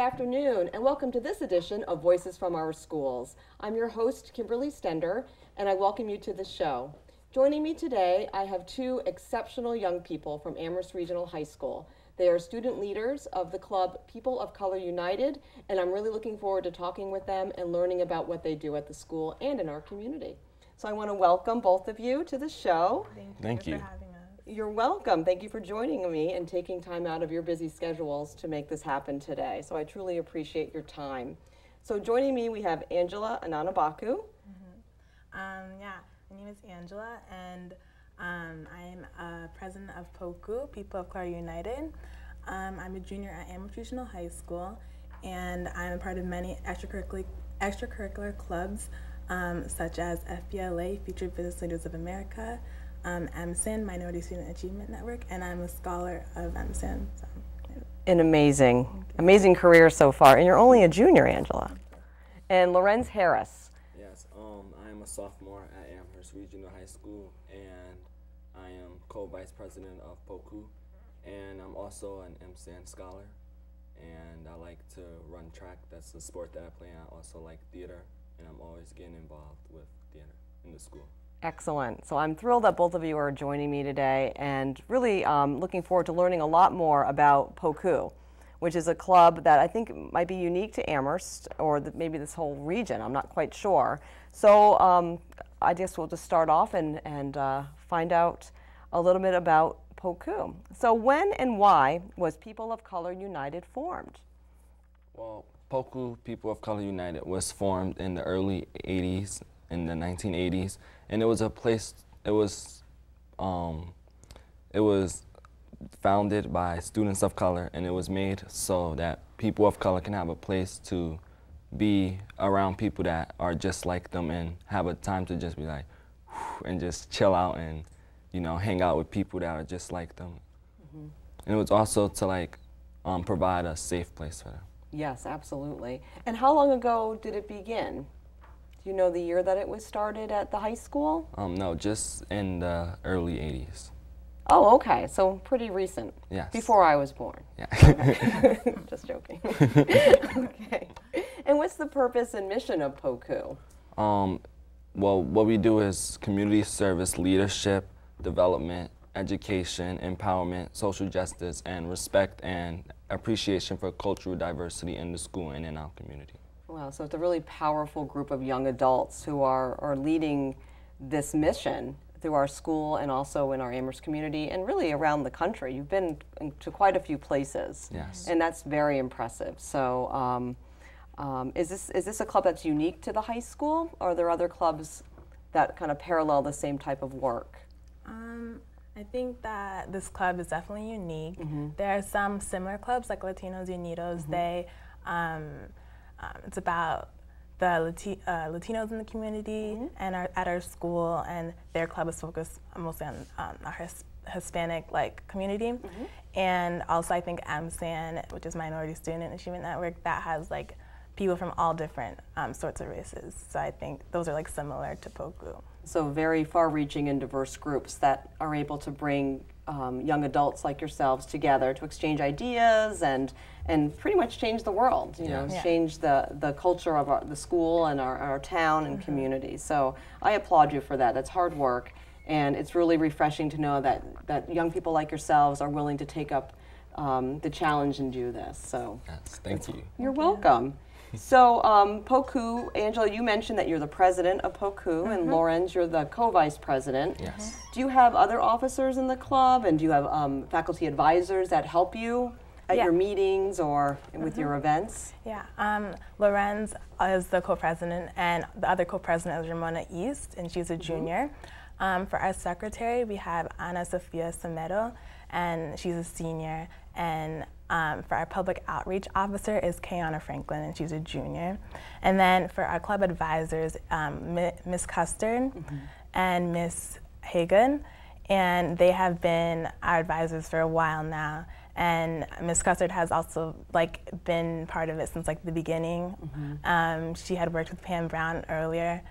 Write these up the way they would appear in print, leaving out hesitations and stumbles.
afternoon, and welcome to this edition of Voices from Our Schools. I'm your host, Kimberly Stender, and I welcome you to the show. Joining me today, I have two exceptional young people from Amherst Regional High School. They are student leaders of the club People of Color United, and I'm really looking forward to talking with them and learning about what they do at the school and in our community. So I want to welcome both of you to the show. Thank you for having us. You're welcome. Thank you for joining me and taking time out of your busy schedules to make this happen today. So I truly appreciate your time. So joining me, we have Angela Ononibaku. Yeah, my name is Angela, and I'm president of POCU, People of Color United. I'm a junior at Amherst Regional High School, and I'm a part of many extracurricular clubs, such as FBLA, Future Business Leaders of America, MSIN, Minority Student Achievement Network, and I'm a scholar of MSIN. So. An amazing career so far. And you're only a junior, Angela. And Larrenz Harris. Yes, I am a sophomore at Amherst Regional High School, and I am co-vice president of POCU, and I'm also an MSIN scholar, and I like to run track. That's the sport that I play. I also like theater, and I'm always getting involved with theater in the school. Excellent. So I'm thrilled that both of you are joining me today, and really looking forward to learning a lot more about POCU, which is a club that I think might be unique to Amherst, or maybe this whole region. I'm not quite sure. So I guess we'll just start off and find out a little bit about POCU. So when and why was People of Color United formed? Well, POCU, People of Color United, was formed in the early 80s, in the 1980s, and it was a place, it was founded by students of color, and it was made so that people of color can have a place to be around people that are just like them and have a time to just be like, and just chill out and, you know, hang out with people that are just like them. Mm-hmm. And it was also to like provide a safe place for them. Yes, absolutely. And how long ago did it begin? Do you know the year that it was started at the high school? No, just in the early 80s. Oh, okay. So pretty recent. Yes. Before I was born. Yeah. Okay. Just joking. Okay. And what's the purpose and mission of POCU? Well, what we do is community service, leadership, development, education, empowerment, social justice, and respect and appreciation for cultural diversity in the school and in our community. Wow, so it's a really powerful group of young adults who are leading this mission through our school and also in our Amherst community and really around the country. You've been to quite a few places. Yes. And that's very impressive. So is this a club that's unique to the high school, or are there other clubs that kind of parallel the same type of work? I think that this club is definitely unique. Mm-hmm. There are some similar clubs like Latinos Unidos. Mm-hmm. It's about the Latinos in the community Mm-hmm. and at our school, and their club is focused mostly on our Hispanic community. Mm-hmm. And also I think MSAN, which is Minority Student Achievement Network, that has people from all different sorts of races. So I think those are similar to POCU. So very far-reaching and diverse groups that are able to bring young adults like yourselves together to exchange ideas and pretty much change the world, you know, change the culture of the school and our town and community. So I applaud you for that. That's hard work, and it's really refreshing to know that young people like yourselves are willing to take up the challenge and do this. So yes, thank you. You're welcome. So POCU, Angela, you mentioned that you're the president of POCU, and Larrenz, you're the co-vice president. Yes. Do you have other officers in the club, and do you have faculty advisors that help you at your meetings or with your events? Yeah, Larrenz is the co-president, and the other co-president is Ramona East, and she's a junior. For our secretary, we have Ana Sofia Semedo, and she's a senior, and for our public outreach officer is Kayana Franklin, and she's a junior. And then for our club advisors, Miss Custard and Miss Hagan, and they have been our advisors for a while now. And Miss Custard has also been part of it since the beginning. She had worked with Pam Brown earlier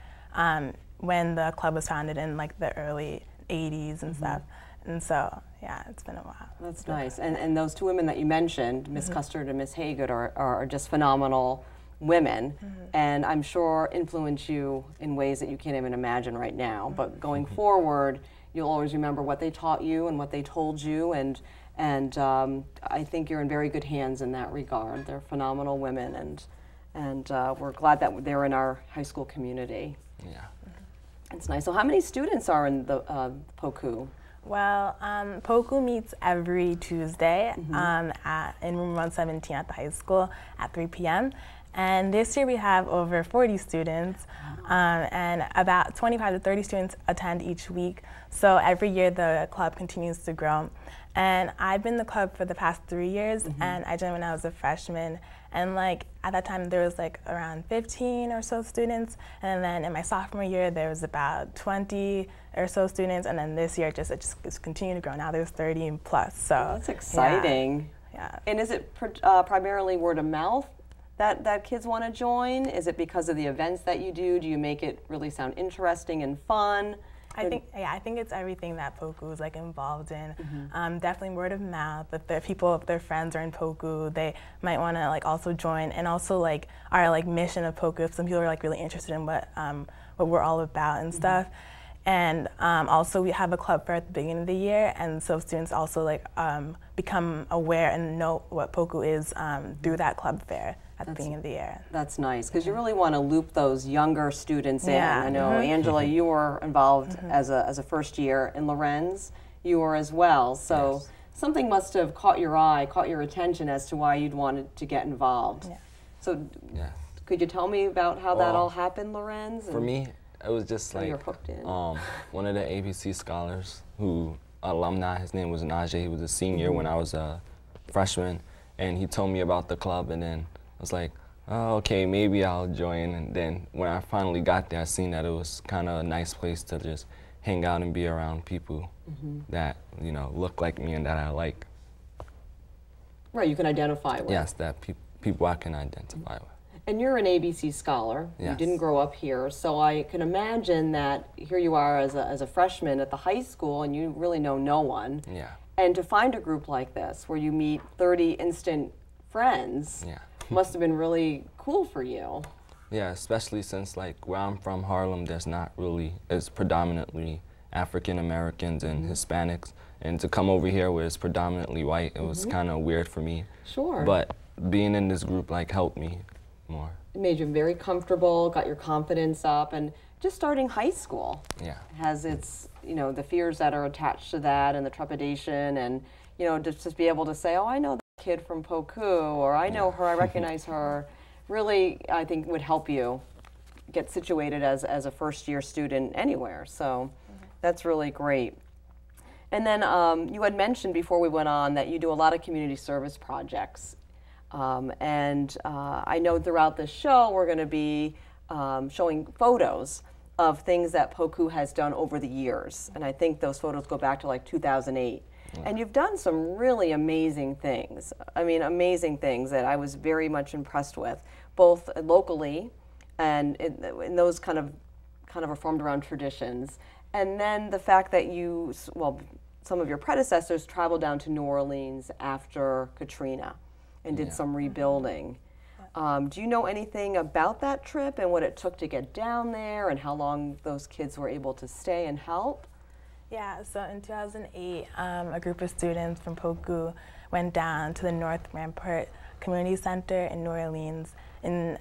when the club was founded in the early 80s and stuff. And so, yeah, it's been a while. That's nice. And those two women that you mentioned, Miss Custard and Miss Haygood, are just phenomenal women, and I'm sure influence you in ways that you can't even imagine right now. But going forward, you'll always remember what they taught you and what they told you, and I think you're in very good hands in that regard. They're phenomenal women, and we're glad that they're in our high school community. Yeah. It's nice. So how many students are in the POCU? Well, POCU meets every Tuesday in room 117 at the high school at 3 p.m. And this year we have over 40 students, and about 25 to 30 students attend each week. So every year the club continues to grow. And I've been in the club for the past 3 years, and I joined when I was a freshman. And like at that time there was like around 15 or so students, and then in my sophomore year there was about 20 or so students, and then this year it just continued to grow. Now there's 30 plus. So that's exciting. Yeah. And is it primarily word of mouth that kids want to join? Is it because of the events that you do? Do you make it really sound interesting and fun? I think it's everything that POCU is like involved in. Definitely word of mouth. If their friends are in POCU, they might want to like also join. And also like our like mission of POCU, if some people are like really interested in what we're all about and stuff. And also we have a club fair at the beginning of the year, and so students also like become aware and know what POCU is through that club fair at the beginning of the year. That's nice, because you really want to loop those younger students in. Yeah. I know, Angela, you were involved as a first year, in Larrenz, you were as well. So something must have caught your eye, caught your attention as to why you'd wanted to get involved. Yeah. So could you tell me about how that all happened, Larrenz? For me, it was just like one of the ABC scholars who alumni, his name was Najee, he was a senior when I was a freshman, and he told me about the club, and then I was like, oh, okay, maybe I'll join. And then when I finally got there, I seen that it was kind of a nice place to just hang out and be around people that, you know, look like me and that I like. Right, you can identify with. Yes, that people I can identify with. And you're an ABC scholar. Yes. You didn't grow up here, so I can imagine that here you are as a freshman at the high school, and you really know no one. Yeah. And to find a group like this, where you meet 30 instant friends, must have been really cool for you. Yeah, especially since like where I'm from, Harlem, it's predominantly African Americans and Hispanics, and to come over here where it's predominantly white, it was kind of weird for me. Sure. But being in this group like helped me more. It made you very comfortable, got your confidence up, and just starting high school has its, you know, the fears that are attached to that and the trepidation, and, you know, just be able to say, oh, I know that kid from POCU, or I know her, I recognize her, really, I think would help you get situated as a first year student anywhere. So that's really great. And then you had mentioned before we went on that you do a lot of community service projects. And I know throughout the show we're going to be showing photos of things that POCU has done over the years. And I think those photos go back to like 2008. And you've done some really amazing things. I mean, amazing things that I was very much impressed with, both locally and in those kind of reformed around traditions. And then the fact that you, well, some of your predecessors traveled down to New Orleans after Katrina and did some rebuilding. Do you know anything about that trip and what it took to get down there and how long those kids were able to stay and help? Yeah, so in 2008, a group of students from POCU went down to the North Rampart Community Center in New Orleans, and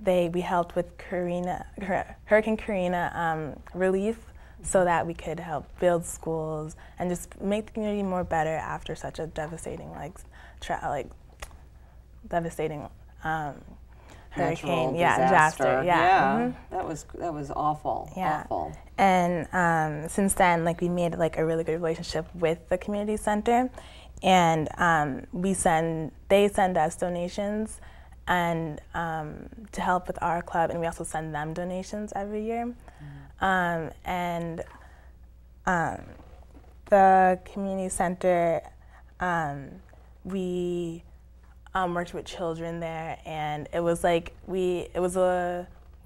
we helped with Hurricane Karina relief, so that we could help build schools and just make the community more better after such a devastating, hurricane, disaster. That was awful. Awful. And since then, like, we made like a really good relationship with the community center, and they send us donations and to help with our club, and we also send them donations every year. And the community center, we worked with children there, and it was a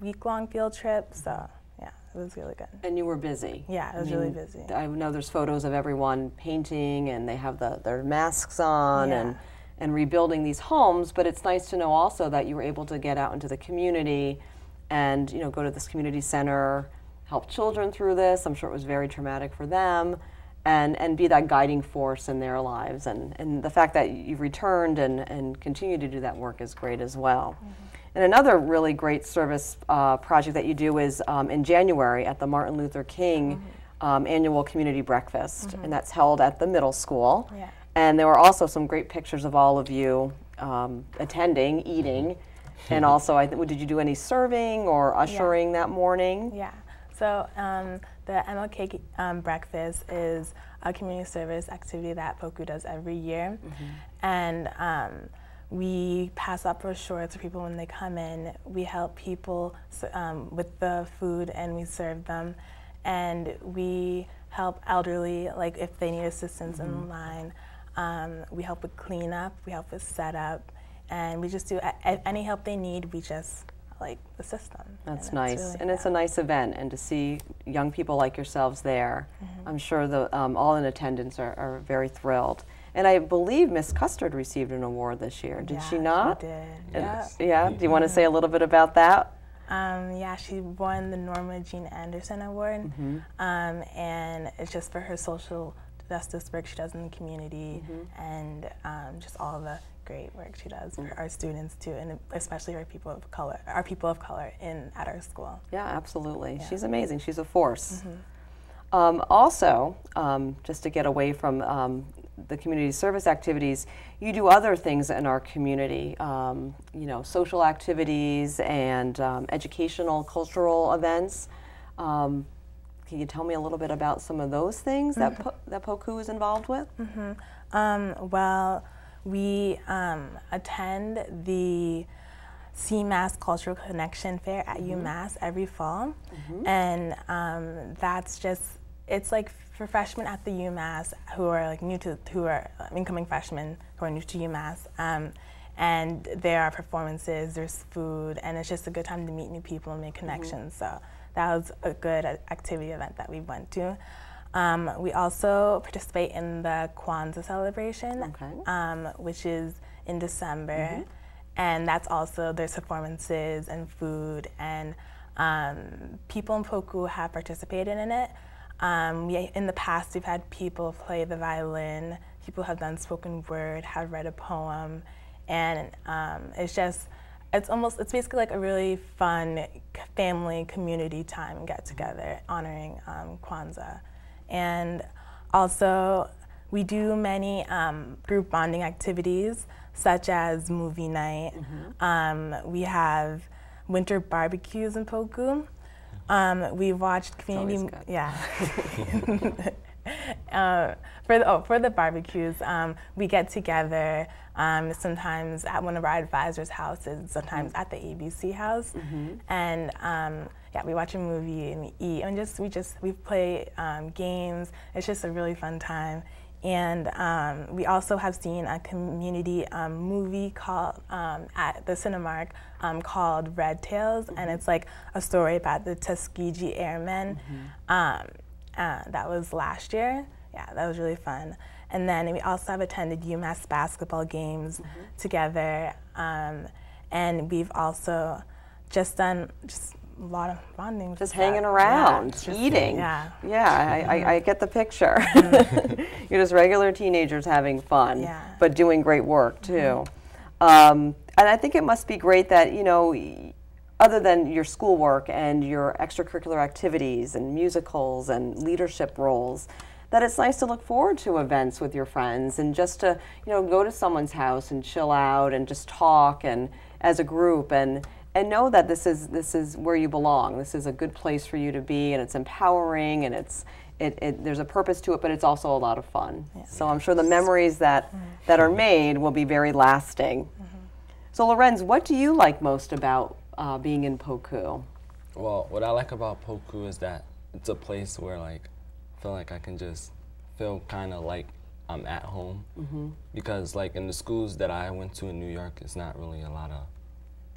week-long field trip, so yeah, it was really good. And you were busy. Yeah, it was really busy. I know there's photos of everyone painting, and they have their masks on, and rebuilding these homes, but it's nice to know also that you were able to get out into the community and, you know, go to this community center, help children through this. I'm sure it was very traumatic for them, and be that guiding force in their lives. And the fact that you've returned and continue to do that work is great as well. And another really great service project that you do is in January at the Martin Luther King annual community breakfast, and that's held at the middle school. Yeah. And there were also some great pictures of all of you attending, eating, and also, did you do any serving or ushering that morning? Yeah. So the MLK breakfast is a community service activity that POCU does every year, and we pass out brochures to people when they come in. We help people with the food, and we serve them, and we help elderly, like if they need assistance in line. We help with cleanup, we help with setup, and we just do any help they need. We just like assist them. That's nice, really, and it's a nice event, and to see young people like yourselves there, I'm sure the all in attendance are very thrilled. And I believe Miss Custard received an award this year. Did she not? She did. Yeah. Do you want to say a little bit about that? Yeah, she won the Norma Jean Anderson Award, and it's just for her social justice work she does in the community, and just all the great work she does for our students too, and especially our people of color at our school. Yeah, absolutely. Yeah. She's amazing. She's a force. Also, just to get away from the community service activities, you do other things in our community, you know, social activities and educational, cultural events. Can you tell me a little bit about some of those things that POCU is involved with? Well, we attend the CMAS Cultural Connection Fair at UMass every fall, and that's just, it's like for freshmen at the UMass who are like who are incoming freshmen who are new to UMass, and there are performances, there's food, and it's just a good time to meet new people and make connections. So that was a good activity event that we went to. We also participate in the Kwanzaa celebration, which is in December, and that's also, there's performances and food, and people in POCU have participated in it. In the past, we've had people play the violin, people have done spoken word, have read a poem, and it's basically like a really fun family community time get together honoring Kwanzaa. And also, we do many group bonding activities, such as movie night. We have winter barbecues in POCU. We've watched community, for the barbecues, we get together sometimes at one of our advisors' houses, sometimes at the ABC house, and we watch a movie and we eat, and we play games. It's just a really fun time. And we also have seen a community movie called at the Cinemark called Red Tails, and it's like a story about the Tuskegee Airmen. That was last year. Yeah, that was really fun. And then we also have attended UMass basketball games together, and we've also just done a lot of bonding. Just hanging around, eating. I get the picture. You're just regular teenagers having fun, but doing great work too. And I think it must be great that, you know, other than your schoolwork and your extracurricular activities and musicals and leadership roles, that it's nice to look forward to events with your friends and just to, you know, go to someone's house and chill out and just talk and as a group and know that this is where you belong. This is a good place for you to be, and it's empowering, and there's a purpose to it, but it's also a lot of fun. So I'm sure the memories that are made will be very lasting. So Larrenz, what do you like most about being in POCU? Well, what I like about POCU is that it's a place where I feel like I can just feel kind of like I'm at home, because like in the schools that I went to in New York, it's not really a lot of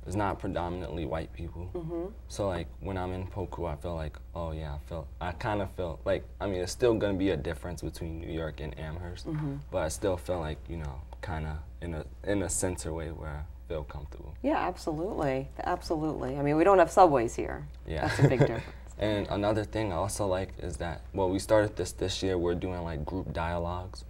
it's not predominantly white people. So like when I'm in Poku, I feel like, oh yeah, I kind of feel like, I mean, it's still gonna be a difference between New York and Amherst, but I still feel like, you know, kind of in a center way where I feel comfortable. Yeah, absolutely, absolutely. I mean, we don't have subways here. Yeah. That's a big difference. And another thing I also like is that, well, we started this year, we're doing like group dialogues.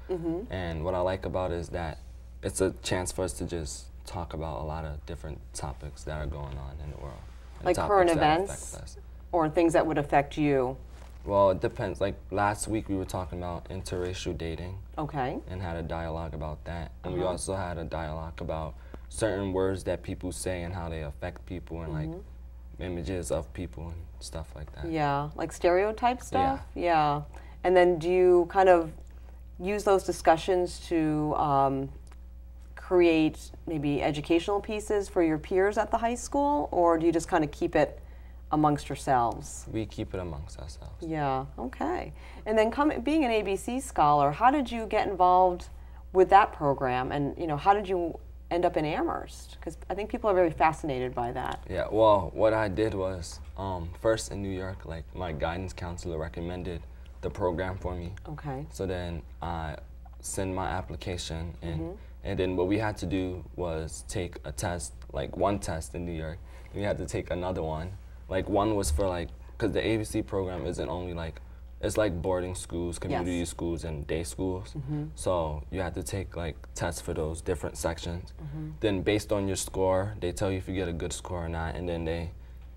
And what I like about it is that it's a chance for us to just talk about a lot of different topics that are going on in the world. Like current events or things that would affect you? Well, it depends. Like last week we were talking about interracial dating. Okay. And had a dialogue about that. And we also had a dialogue about certain words that people say and how they affect people and like images of people and stuff like that. Yeah, like stereotype stuff? Yeah. And then do you kind of use those discussions to create maybe educational pieces for your peers at the high school, or do you just kind of keep it amongst yourselves? We keep it amongst ourselves. Yeah, okay. And then being an ABC scholar, how did you get involved with that program, and you know, how did you end up in Amherst? Because I think people are very fascinated by that. Yeah, well, what I did was, first in New York, like my guidance counselor recommended the program for me. Okay. So then I sent my application in, and then what we had to do was take a test, like one test in New York, and we had to take another one. Like one was for like, because the ABC program isn't only like, it's like boarding schools, community schools, and day schools. So you have to take like tests for those different sections. Then based on your score, they tell you if you get a good score or not, and then they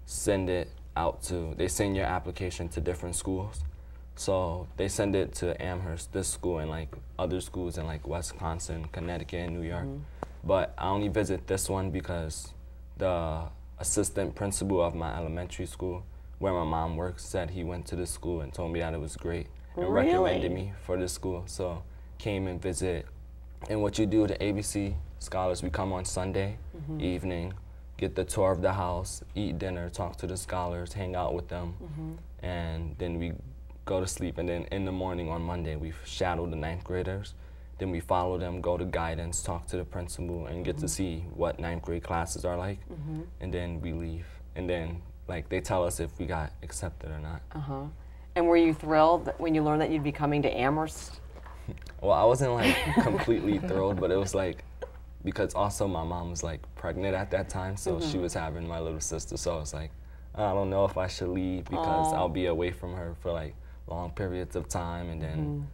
send it out they send your application to different schools. So they send it to Amherst, this school, and like other schools in like Wisconsin, Connecticut, and New York. But I only visit this one because the assistant principal of my elementary school, where my mom works, said he went to this school and told me that it was great and recommended me for this school. So came and visit. And what you do, the ABC scholars, we come on Sunday evening, get the tour of the house, eat dinner, talk to the scholars, hang out with them, and then we go to sleep. And then in the morning on Monday, we shadow the 9th graders. Then we follow them, go to guidance, talk to the principal, and get to see what 9th grade classes are like. And then we leave. And then like they tell us if we got accepted or not. And were you thrilled when you learned that you'd be coming to Amherst? Well, I wasn't like completely thrilled, but it was like, because also my mom was like pregnant at that time, so she was having my little sister, so I was like, I don't know if I should leave because I'll be away from her for like long periods of time, and then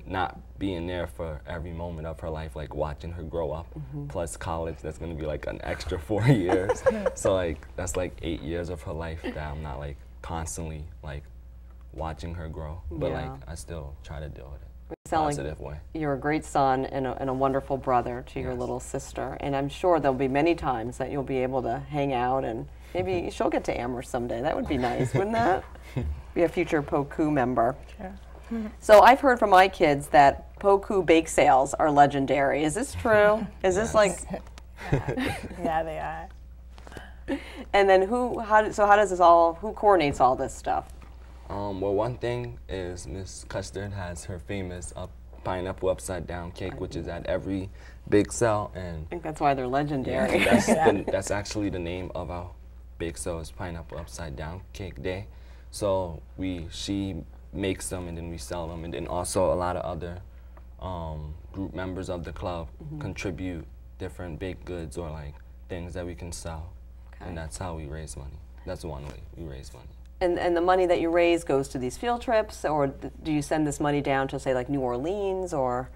not being there for every moment of her life, like watching her grow up, plus college, that's gonna be like an extra 4 years. So like, that's like 8 years of her life that I'm not like constantly like watching her grow, but like I still try to deal with it in a positive way. You're a great son and a wonderful brother to your little sister, and I'm sure there'll be many times that you'll be able to hang out, and maybe she'll get to Amherst someday. That would be nice, wouldn't that? Be a future Poku member. Sure. So I've heard from my kids that Poku bake sales are legendary. Is this true? Is this like? Yeah, they are. And then who coordinates all this stuff? Well, one thing is Miss Custard has her famous pineapple upside down cake, which is at every bake sale, and I think that's why they're legendary. Yeah, that's actually the name of our bake sale, is Pineapple Upside Down Cake Day. So she makes them and then we sell them, and then also a lot of other group members of the club contribute different baked goods or like things that we can sell, and that's how we raise money. That's one way we raise money. And the money that you raise goes to these field trips, or do you send this money down to say like New Orleans, or?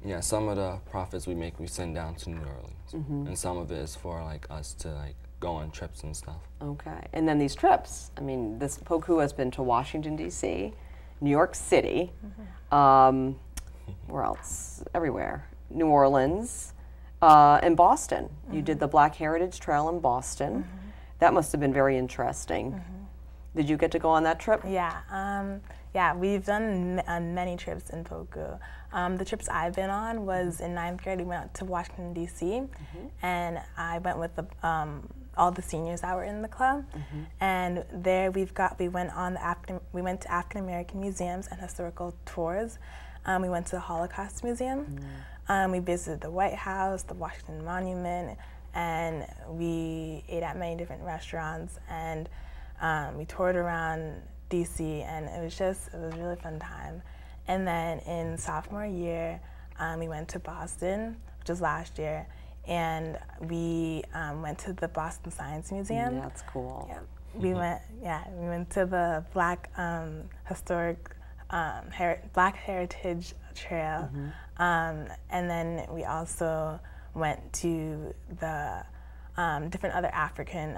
Yeah, some of the profits we make we send down to New Orleans, and some of it is for like us to like go on trips and stuff. Okay, and then these trips, I mean, this Poku has been to Washington, D.C., New York City, where else? Everywhere. New Orleans, and Boston. You did the Black Heritage Trail in Boston. That must have been very interesting. Did you get to go on that trip? Yeah, yeah, we've done many trips in Poku. The trips I've been on was in 9th grade. We went to Washington, D.C., and I went with all the seniors that were in the club, and there we went to African American museums and historical tours. We went to the Holocaust Museum. We visited the White House, the Washington Monument, and we ate at many different restaurants, and we toured around DC, and it was a really fun time. And then in sophomore year, we went to Boston, which was last year, and we went to the Boston Science Museum. Yeah, that's cool. Yeah. We went to the Black historic Black Heritage Trail, and then we also went to the different other African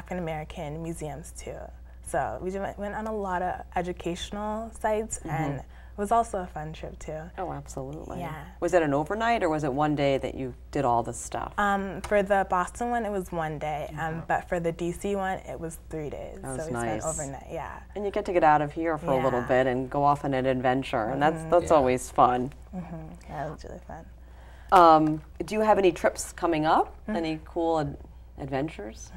American museums too. So we went on a lot of educational sites, and it was also a fun trip too. Oh, absolutely. Yeah. Was it an overnight, or was it one day that you did all this stuff? For the Boston one, it was one day, but for the DC one, it was 3 days. That was so we nice. spent overnight, yeah. And you get to get out of here for a little bit and go off on an adventure, and that's always fun. That was really fun. Do you have any trips coming up? Any cool adventures?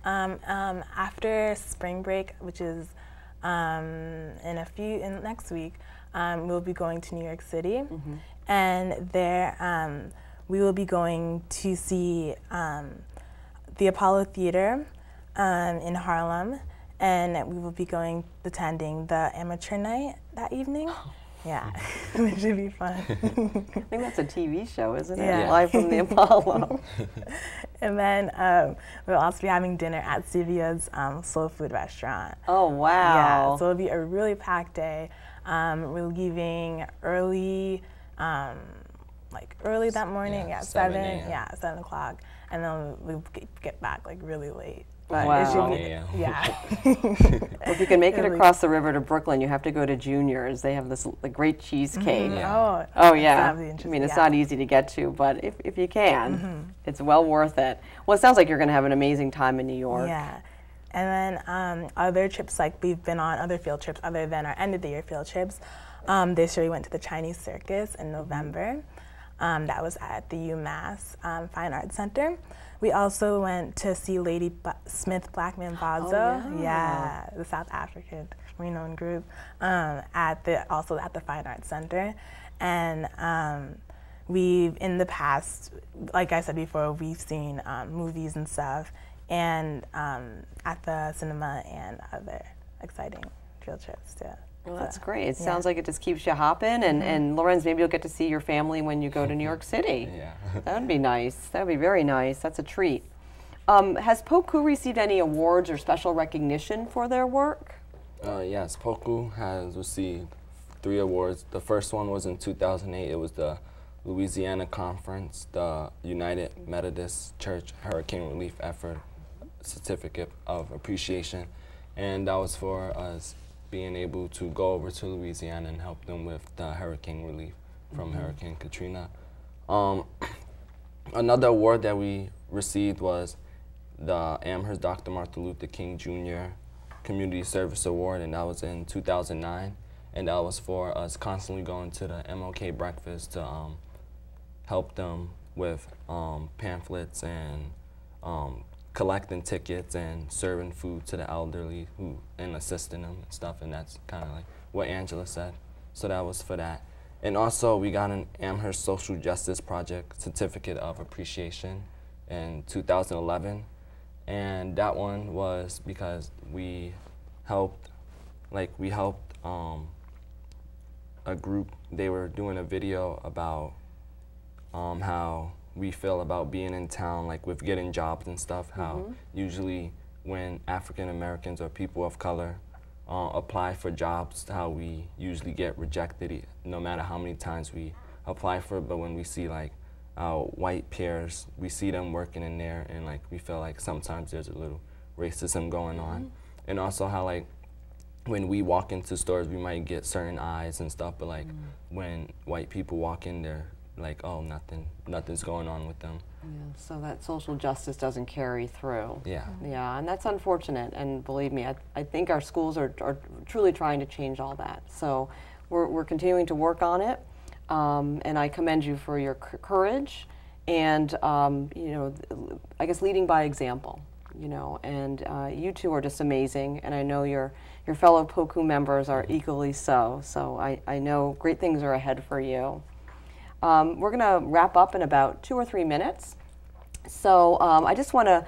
After spring break, which is next week, we'll be going to New York City, and there we will be going to see the Apollo Theater in Harlem, and we will be attending the amateur night that evening. Yeah, it should be fun. I think that's a TV show, isn't it? Yeah. Live from the Apollo. And then we'll also be having dinner at Sivia's soul food restaurant. Oh, wow. Yeah, so it'll be a really packed day. We're leaving early, early that morning, 7 o'clock, and then we'll get back really late. But Wow. it should be, Well, if you can make it across the river to Brooklyn, you have to go to Junior's. They have this great cheesecake. Oh, yeah. I mean, it's not easy to get to, but if you can, it's well worth it. Well, it sounds like you're going to have an amazing time in New York. Yeah. And then other trips, we've been on other field trips other than our end of the year field trips. This year we went to the Chinese Circus in November. That was at the UMass Fine Arts Center. We also went to see Lady Smith Blackman Bazo, the South African renowned group, also at the Fine Arts Center. And we've, in the past, like I said before, we've seen movies and stuff, and at the cinema and other exciting field trips too. Well, that's great. It sounds like it just keeps you hopping, and Larrenz, maybe you'll get to see your family when you go to New York City. Yeah. That would be nice. That would be very nice. That's a treat. Has POCU received any awards or special recognition for their work? Yes, POCU has received 3 awards. The first one was in 2008. It was the Louisiana Conference, the United Methodist Church Hurricane Relief Effort Certificate of Appreciation, and that was for us being able to go over to Louisiana and help them with the hurricane relief from Hurricane Katrina. Another award that we received was the Amherst Dr. Martin Luther King Jr. Community Service Award, and that was in 2009. And that was for us constantly going to the MLK breakfast to help them with pamphlets and collecting tickets and serving food to the elderly and assisting them and stuff, and that's kind of like what Angela said. So that was for that. And also we got an Amherst Social Justice Project Certificate of Appreciation in 2011, and that one was because we helped a group. They were doing a video about how we feel about being in town, with getting jobs and stuff, how usually when African Americans or people of color apply for jobs, how we usually get rejected no matter how many times we apply for it. But when we see our white peers, we see them working in there, and we feel like sometimes there's a little racism going on. And also how when we walk into stores, we might get certain eyes and stuff, but when white people walk in there, oh, nothing's going on with them. Yeah, so that social justice doesn't carry through. Yeah. Yeah, and that's unfortunate, and believe me, I think our schools are truly trying to change all that. So we're continuing to work on it, and I commend you for your courage and, I guess leading by example, and you two are just amazing, and I know your fellow POCU members are equally so. So I know great things are ahead for you. We're going to wrap up in about 2 or 3 minutes. So I just want to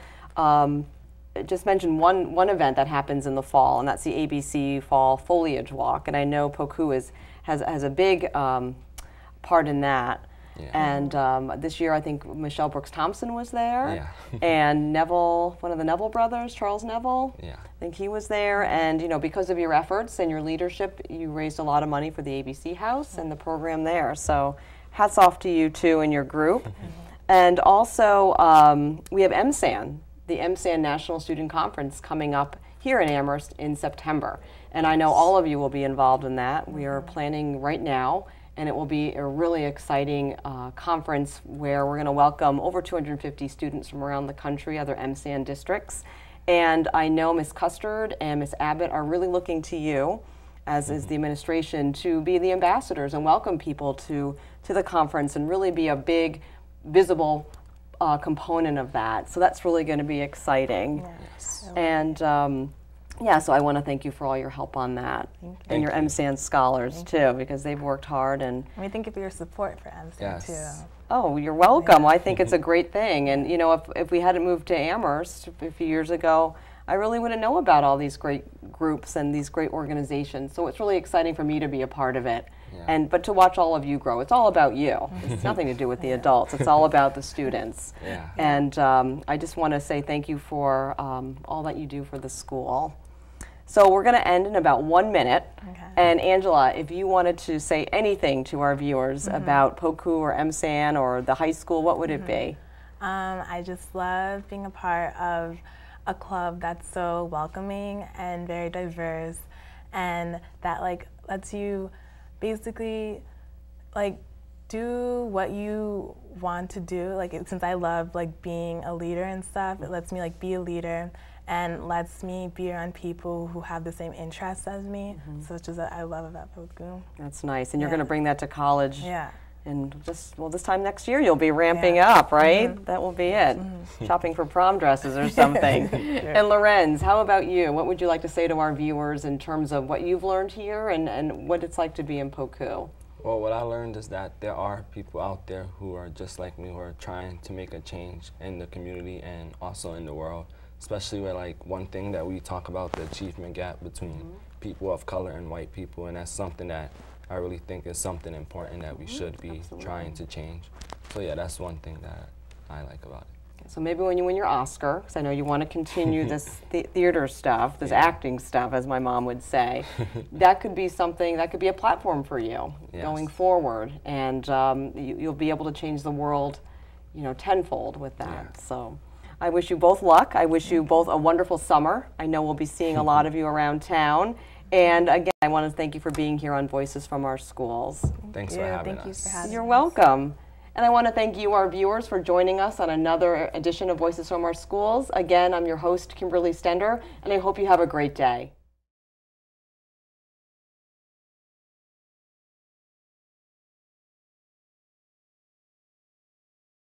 just mention one event that happens in the fall, and that's the ABC Fall Foliage Walk. And I know POCU has a big part in that. Yeah. And this year, I think Michelle Brooks Thompson was there, Yeah. and Neville, one of the Neville brothers, Charles Neville. Yeah. I think he was there. And you know, because of your efforts and your leadership, you raised a lot of money for the ABC House and the program there. So, hats off to you too and your group. And also, we have MSAN, the MSAN National Student Conference, coming up here in Amherst in September. And I know all of you will be involved in that. We are planning right now, and it will be a really exciting conference where we're going to welcome over 250 students from around the country, other MSAN districts. And I know Ms. Custard and Ms. Abbott are really looking to you, as is the administration, to be the ambassadors and welcome people to the conference and really be a big, visible component of that. So that's really going to be exciting. Yes. And yeah, so I want to thank you for all your help on that. And your MSAN scholars too, because they've worked hard. And we thank you for your support for MSAN too. Oh, you're welcome. Well, I think it's a great thing. And you know, if we hadn't moved to Amherst a few years ago, I really wouldn't know about all these great groups and these great organizations. So it's really exciting for me to be a part of it. Yeah. But to watch all of you grow. It's all about you. It's nothing to do with the adults. It's all about the students. Yeah. And I just want to say thank you for all that you do for the school. So we're going to end in about 1 minute. Okay. And Angela, if you wanted to say anything to our viewers about POCU or MSAN or the high school, what would it be? I just love being a part of a club that's so welcoming and very diverse, and that like lets you basically like do what you want to do. Like since I love like being a leader and stuff, it lets me like be a leader and lets me be around people who have the same interests as me. So it's just that I love about POCU. That's nice. And you're going to bring that to college. Yeah. And just, well, this time next year you'll be ramping up, right? That will be it. Shopping for prom dresses or something. And Larrenz, how about you? What would you like to say to our viewers in terms of what you've learned here and what it's like to be in POCU? Well, what I learned is that there are people out there who are just like me, who are trying to make a change in the community and also in the world, especially with like one thing that we talk about, the achievement gap between people of color and white people, and that's something that I really think is something important that we should be trying to change. So yeah, that's one thing that I like about it. Okay, so maybe when you win your Oscar, because I know you want to continue this theater stuff, this acting stuff, as my mom would say, that could be something, that could be a platform for you going forward, and you'll be able to change the world, you know, tenfold with that. So I wish you both luck. I wish you both a wonderful summer. I know we'll be seeing a lot of you around town. And again, I want to thank you for being here on Voices from Our Schools. Thanks for having us. Thank you for having us. You're welcome. And I want to thank you, our viewers, for joining us on another edition of Voices from Our Schools. Again, I'm your host, Kimberly Stender, and I hope you have a great day.